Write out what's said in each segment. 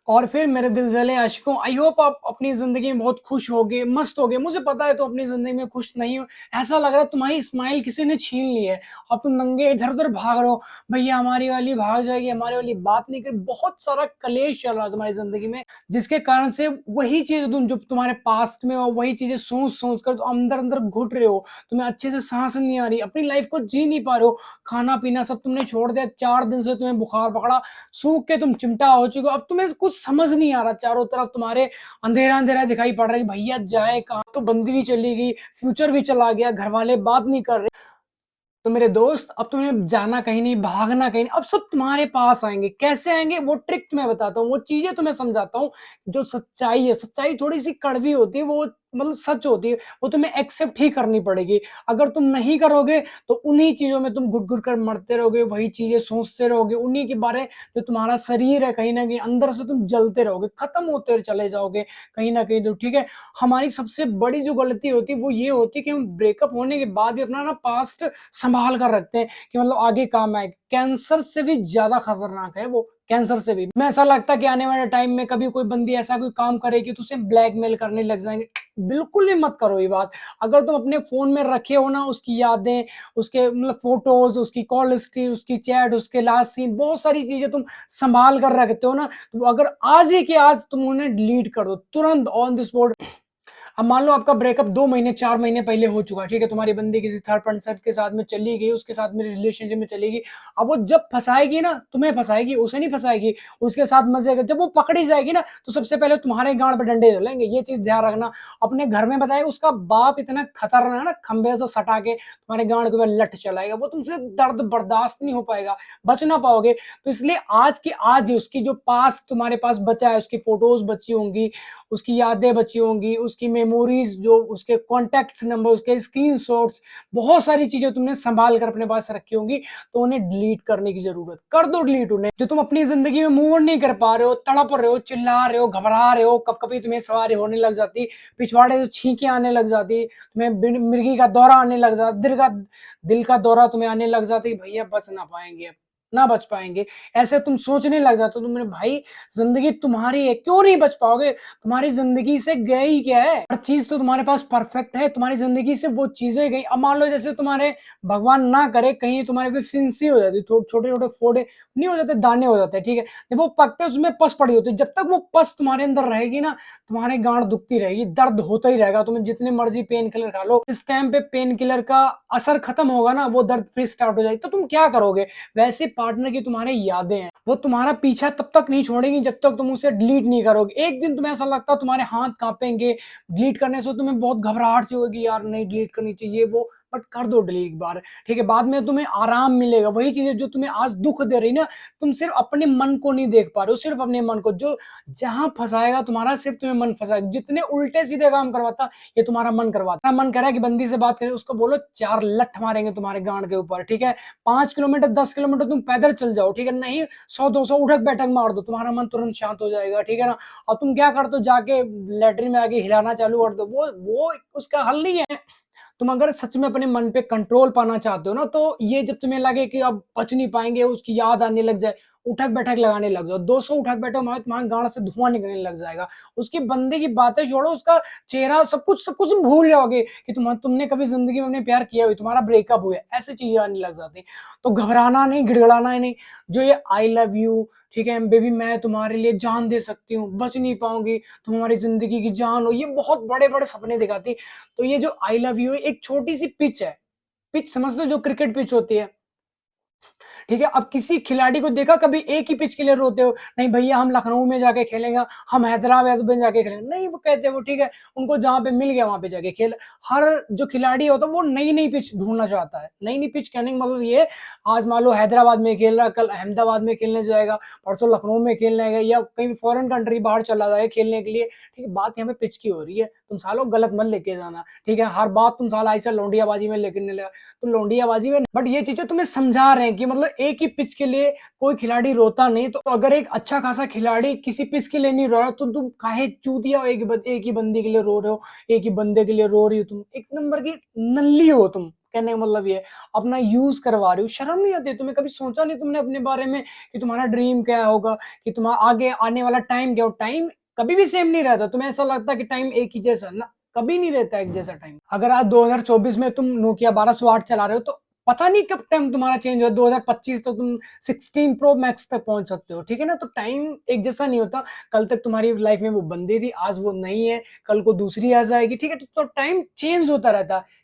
और फिर मेरे दिल जले आशिकों, आई होप आप अपनी ज़िंदगी में बहुत खुश होगे, मस्त होगे। मुझे पता है तुम अपनी ज़िंदगी में खुश नहीं हो। ऐसा लग रहा है तुम्हारी स्माइल किसी ने छीन ली है। अब तुम नंगे इधर-उधर भाग रहे हो, भैया हमारी वाली भाग जाएगी, हमारी वाली बात नहीं करी। बहुत सारा कलेश चल रहा है तुम्हारी ज़िंदगी में, जिसके कारण से वही चीज़ तुम जो तुम्हारे पास्ट में हो, वही चीज़ें सोच-सोच कर तुम अंदर-अंदर घुट रहे हो। तुम्हें अच्छे से साँस नहीं आ रही, अपनी लाइफ़ को जी नहीं पा रहे हो। खाना-पीना सब तुमने छोड़ दिया, 4 दिन से तुम्हें बुखार पकड़ा, सूख के तुम चिमटा हो चुके हो। अब तुम्हें कुछ समझ नहीं आ रहा, चारों तरफ तुम्हारे अंधेरा-अंधेरा दिखाई पड़ रहा है कि भैया जाए कहाँ? तो बंदी भी चली गई, फ्यूचर भी चला गया, घरवाले बात नहीं कर रहे। तो मेरे दोस्त, अब तुम्हें जाना कहीं नहीं, भागना कहीं नहीं, अब सब तुम्हारे पास आएँगे। कैसे आएँगे? वो ट्रिक मैं बताता हूँ, वो चीज़ें तुम्हें समझाता हूँ। जो सच्चाई है, सच्चाई थोड़ी-सी कड़वी होती है, वो मतलब सच होती है, वो तुम्हें एक्सेप्ट ही करनी पड़ेगी। अगर तुम नहीं करोगे, तो उन्हीं चीज़ों में तुम घुट-घुट कर मरते रहोगे, वही चीज़ें सोचते रहोगे, उन्हीं के बारे जो तुम्हारा शरीर है, कहीं न कहीं अंदर से तुम जलते रहोगे, खत्म होते चले जाओगे कहीं न कहीं तो, ठीक है? हमारी सबसे बड़ी जो गलती होती है, वो ये होती है कि हम ब्रेकअप होने के बाद भी अपना ना पास्ट संभाल कर रखते हैं कि मतलब आगे काम आए। कैंसर से भी ज़्यादा खतरनाक है वो, कैंसर से भी। हमें ऐसा लगता है कि आने वाले टाइम में कभी कोई बंदी ऐसा कोई काम करेगी तो उसे ब्लैकमेल करने लग जाएँगे। बिल्कुल भी मत करो ये बात। अगर तुम अपने फ़ोन में रखे हो ना उसकी यादें, उसके मतलब फ़ोटोज़, उसकी कॉल हिस्ट्री, उसकी चैट, उसके लास्ट सीन, बहुत सारी चीज़ें तुम संभाल कर रखते हो ना, तो अगर आज ही के आज तुम उन्हें डिलीट कर दो, तुरंत ऑन द स्पॉट। अब मान लो आपका ब्रेकअप 2 महीने, 4 महीने पहले हो चुका है, ठीक है? तुम्हारी बंदी किसी थर्ड पर्सन के साथ में चली गई, उसके साथ में रिलेशनशिप में चली गई। अब वो जब फँसाएगी ना, तुम्हें फँसाएगी, उसे नहीं फँसाएगी, उसके साथ मज़े जब वो पकड़ी जाएगी ना, तो सबसे पहले तुम्हारे गाँड पे डंडे चलेंगे, ये चीज़ ध्यान रखना। अपने घर में बताएगा उसका बाप इतना खतरनाक है ना, खंभे से सटा के तुम्हारे गाँड के ऊपर लट चलाएगा, वो तुमसे दर्द बर्दाश्त नहीं हो पाएगा, बच ना पाओगे। तो इसलिए आज की आज ही उसकी जो पास्ट तुम्हारे पास बचा है, उसकी फ़ोटोज़ बची होंगी, उसकी यादें बची होंगी, उसकी मेमोरीज़ जो उसके कॉन्टैक्ट्स नंबर, उसके स्क्रीनशॉट्स, बहुत सारी चीज़ें तुमने सँभाल कर अपने पास रखी होंगी, तो उन्हें डिलीट करने की ज़रूरत। कर दो डिलीट उन्हें। जो तुम अपनी ज़िंदगी में मूव ऑन नहीं कर पा रहे हो, तड़प रहे हो, चिल्ला रहे हो, घबरा रहे हो, कभी-कभी तुम्हें सवारी होने लग जाती, पिछवाड़े से छींकें आने लग जाती, तुम्हें मिर्गी का दौरा आने लग जाता, दिल का दौरा तुम्हें आने लग जाती, भैया बच ना पाएँगे अब, ना बच पाएँगे। ऐसे तुम सोचने लग जाते हो, तो मेरे भाई ज़िंदगी तुम्हारी है, क्यों नहीं बच पाओगे? तुम्हारी ज़िंदगी से गए ही क्या है? हर चीज़ तो तुम्हारे पास परफेक्ट है, तुम्हारी ज़िंदगी से वो चीज़ें गई। अब मान लो जैसे तुम्हारे भगवान ना करे कहीं तुम्हारे पे फिंसी हो जाती, छोटे-छोटे फोड़े नहीं हो जाते, दाने हो जाते हैं, ठीक है? जब वो पकते हैं उसमें पस पड़ी होती है, जब तक वो पस तुम्हारे अंदर रहेगी ना, तुम्हारी गाँड दुखती रहेगी, दर्द होता ही रहेगा, तुम्हें जितने मर्ज़ी पेन किलर खा लो, इस टाइम पे पेन किलर का असर खत्म होगा ना, वो दर्द फिर स्टार्ट हो जाएगी, तो तुम क्या करोगे? वैसे पार्टनर की तुम्हारी यादें हैं, वो तुम्हारा पीछा तब तक नहीं छोड़ेंगी जब तक तुम उसे डिलीट नहीं करोगे। एक दिन तुम्हें ऐसा लगता है तुम्हारे हाथ काँपेंगे, डिलीट करने से तुम्हें बहुत घबराहट सी होगी, यार नहीं डिलीट करनी चाहिए वो, बट कर दो डिलीट एक बार, ठीक है? बाद में तुम्हें आराम मिलेगा। वही चीज़ें जो तुम्हें आज दुःख दे रही ना, तुम सिर्फ़ अपने मन को नहीं देख पा रहे हो, सिर्फ़ अपने मन को, जो जहाँ फँसाएगा तुम्हारा सिर्फ़ तुम्हें मन फँसाएगा। जितने उल्टे-सीधे काम करवाता, ये तुम्हारा मन करवाता। मन कर रहा है कि बंदी से बात करें, उसको बोलो 4 लठ मारेंगे तुम्हारे गाँड के ऊपर, ठीक है? 5 किलोमीटर, 10 किलोमीटर तुम पैदल चल जाओ, ठीक है? नहीं 100-200 उठक-बैठक मार दो, तुम्हारा मन तुरंत शांत हो जाएगा, ठीक है ना? और तुम क्या करते हो, जाके लैट्रिन में आके हिलाना चालू कर दो, वो उसका हल नहीं है। तुम अगर सच में अपने मन पे कंट्रोल पाना चाहते हो ना, तो ये जब तुम्हें लगे कि अब बच नहीं पाएँगे, उसकी याद आने लग जाए, उठक-बैठक लगाने लग जाओ। 200 उठक-बैठक मारो, तुम्हारे गाँड से धुआँ निकलने लग जाएगा। उसके बंदे की बातें छोड़ो, उसका चेहरा सब कुछ तुम भूल जाओगे कि तुमने कभी ज़िंदगी में उन्हें प्यार किया भी, तुम्हारा ब्रेकअप हुआ है, ऐसी चीज़ें आने लग जाती हैं। तो घबराना नहीं, गिड़गिड़ाना ही नहीं। जो ये आई लव यू, ठीक है, बेबी मैं तुम्हारे लिए जान दे सकती हूँ, बच नहीं पाऊँगी, तुम हमारी ज़िंदगी की जान हो, ये बहुत बड़े-बड़े सपने दिखाती। तो ये जो आई लव यू है, एक छोटी-सी पिच है। पिच समझते हो, जो क्रिकेट पिच होती है? ठीक है? अब किसी खिलाड़ी को देखा कभी एक ही पिच के लिए रोते हो? नहीं भैया हम लखनऊ में जाके खेलेंगे, हम हैदराबाद में जाके खेलेंगे। नहीं वो कहते हैं वो ठीक है, उनको जहाँ पे मिल गया वहाँ पे जाके खेल। हर जो खिलाड़ी होता है वो नई-नई पिच ढूँढना चाहता है। नई-नई पिच कहने का मतलब ये है, आज मान लो हैदराबाद में खेल रहा है, कल अहमदाबाद में खेलने जाएगा, परसों लखनऊ में खेलने गया या कहीं फॉरेन कंट्री बाहर चला जाए खेलने के लिए। ठीक है? बात यहाँ पे पिच की हो रही है। तुम सालों गलत मत लेके जाना। ठीक है? हर बात तुम साला ऐसा लौंडियाबाजी में लेके नहीं लगा। तो लौंडियाबाजी में बट ये चीज़ें तुम्हें समझा रहे हैं कि मतलब एक ही पिच के लिए कोई खिलाड़ी रोता नहीं, तो अगर एक अच्छा खासा खिलाड़ी किसी पिच के लिए नहीं रो रहा, तो तुम काहे चूतिया एक ही बंदे के लिए रो रहे हो, एक ही बंदे के लिए रो रही हो तुम। एक नंबर की नल्ली हो तुम। कहने का मतलब ये है, अपना यूज करवा रहे हो, शर्म नहीं आती तुम्हें? कभी सोचा नहीं तुमने अपने बारे में कि तुम्हारा ड्रीम क्या होगा, कि तुम्हारा आगे आने वाला टाइम क्या हो? टाइम कभी भी सेम नहीं रहता। तुम्हें ऐसा लगता है कि टाइम एक ही जैसा ना, कभी नहीं रहता एक जैसा टाइम। अगर आज 2024 में तुम नोकिया 1208 चला रहे हो तो पता नहीं कब टाइम तुम्हारा चेंज हो, 2025 तक तुम 16 प्रो मैक्स तक पहुंच सकते हो, ठीक है ना? तो टाइम एक जैसा नहीं होता। कल तक तुम्हारी लाइफ में वो बंदी थी, आज वो नहीं है, कल को दूसरी आ जाएगी, ठीक है? तो टाइम चेंज होता रहता है।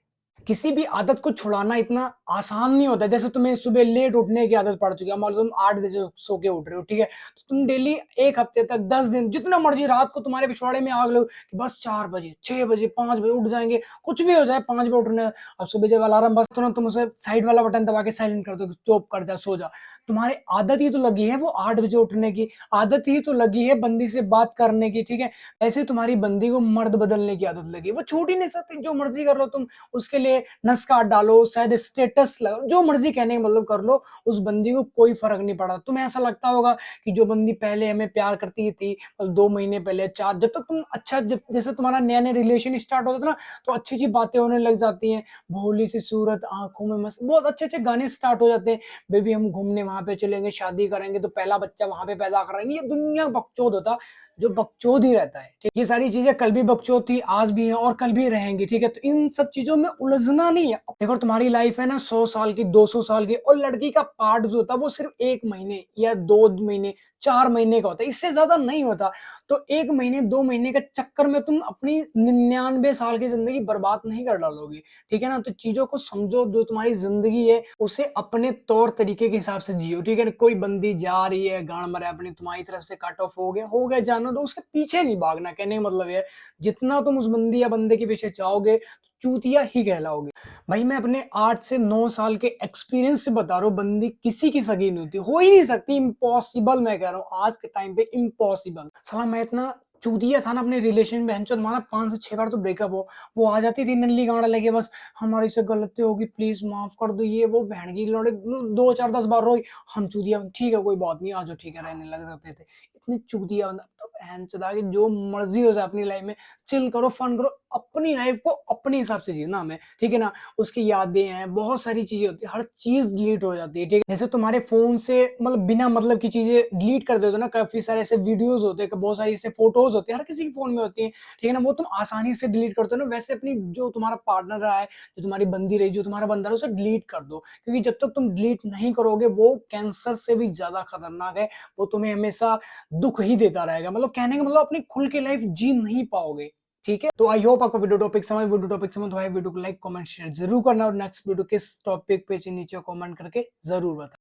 किसी भी आदत को छुड़ाना इतना आसान नहीं होता। जैसे तुम्हें सुबह लेट उठने की आदत पड़ चुकी है, मान लो तुम 8 बजे सो के उठ रहे हो, ठीक है? तो तुम डेली 1 हफ्ते तक 10 दिन जितना मर्जी रात को तुम्हारे पिछवाड़े में आग लो कि बस 4 बजे, 6 बजे, 5 बजे उठ जाएँगे, कुछ भी हो जाए 5 बजे उठना है। अब सुबह जब अलार्म बजता तो ना तुम उसे साइड वाला बटन दबा के साइलेंट कर दो कि चुप कर जा, सो जा। तुम्हारी आदत ही तो लगी है वो 8 बजे उठने की, आदत ही तो लगी है बंदी से बात करने की, ठीक है? ऐसे तुम्हारी बंदी को मर्द बदलने की आदत लगी है। वो छूट ही नहीं सकती, जो मर्ज़ी कर लो तुम, उसके लिए नस काट डालो, शायद स्टेटस लगाओ, जो मर्ज़ी कहने का मतलब कर लो, उस बंदी को कोई फ़र्क नहीं पड़ा। तुम्हें ऐसा लगता होगा कि जो बंदी पहले हमें प्यार करती थी, 2 महीने पहले, 4, जब तक तुम अच्छा जब जैसे तुम्हारा नया-नया रिलेशन स्टार्ट होता था ना, तो अच्छी-अच्छी बातें होने लग जाती हैं, भोली-सी सूरत, आँखों में मस्त, बहुत अच्छे-अच्छे गाने स्टार्ट हो जाते हैं। बेबी हम घूमने वहाँ पे चलेंगे, शादी करेंगे तो पहला बच्चा वहाँ पे पैदा कराएँगे। ये दुनिया बकचोद होता, जो बकचोद ही रहता है, ठीक? ये सारी चीज़ें कल भी बकचोद थी, आज भी हैं और कल भी रहेंगी, ठीक है? तो इन सब चीज़ों में उलझना नहीं है। देखो तुम्हारी लाइफ़ है ना 100 साल की, 200 साल की, और लड़की का पार्ट जो होता है वो सिर्फ़ 1 महीने या 2 महीने, 4 महीने का होता है, इससे ज़्यादा नहीं होता। तो 1 महीने, 2 महीने के चक्कर में तुम अपनी 99 साल की ज़िंदगी बर्बाद नहीं कर डालोगे, ठीक है ना? तो चीज़ों को समझो, जो तुम्हारी ज़िंदगी है, उसे अपने तौर तरीके के हिसाब से जियो, ठीक है ना? कोई बंदी जा रही है, गाँड़ मरा अपनी, तुम्हारी तरफ से कट ऑफ हो गया, जाने दो, उसके पीछे नहीं भागना। कहने का मतलब ये है, जितना तुम उस बंदी या बंदे के पीछे जाओगे, चूतिया ही कहलाओगे। भाई मैं अपने 8 से 9 साल के एक्सपीरियंस से बता रहा हूँ, बंदी किसी की सगी नहीं होती, हो ही नहीं सकती, इम्पॉसिबल, मैं कह रहा हूँ, आज के टाइम पे इम्पॉसिबल। साला मैं इतना चूतिया था ना अपने रिलेशन में, बहनचोद हमारा 5 से 6 बार तो ब्रेकअप हो, वो आ जाती थी नल्ली गांडा लेके, बस हमारी से गलती होगी, प्लीज माफ कर दो, ये वो, बहन की लौड़े, 2 4 10 बार रोई, हम चूतिया, ठीक है कोई बात नहीं, आ जाओ, ठीक है, रहने लग जाते थे। इतने चूतिया बंदा। तो बहनचोद आगे जो मर्जी हो जाए अपनी लाइफ में, चिल करो, फन करो, अपनी लाइफ को अपने हिसाब से जीना हमें, ठीक है ना? उसकी यादें हैं, बहुत सारी चीजें होती है, हर चीज डिलीट हो जाती है, ठीक है? जैसे तुम्हारे फोन से मतलब बिना मतलब की चीजें डिलीट कर देते हो ना, काफी सारे ऐसे वीडियोस होते हैं, बहुत सारी ऐसे फोटोज होते हैं, हर किसी के फोन में होती है, ठीक है ना? वो तुम आसानी से डिलीट करते हो ना, वैसे अपनी जो तुम्हारा पार्टनर रहा है, जो तुम्हारी बंदी रही, जो तुम्हारा बंदा रहा, उसे डिलीट कर दो, क्योंकि जब तक तुम डिलीट नहीं करोगे, वो कैंसर से भी ज्यादा खतरनाक है। वो तुम्हें हमेशा दुख ही देता रहेगा, मतलब कहने का मतलब अपनी खुल के लाइफ जी नहीं पाओगे, ठीक है? तो आई होप आपको वीडियो टॉपिक समझ तो आए, वीडियो को लाइक, कमेंट, शेयर जरूर करना, और नेक्स्ट वीडियो किस टॉपिक पे नीचे कमेंट करके जरूर बताना।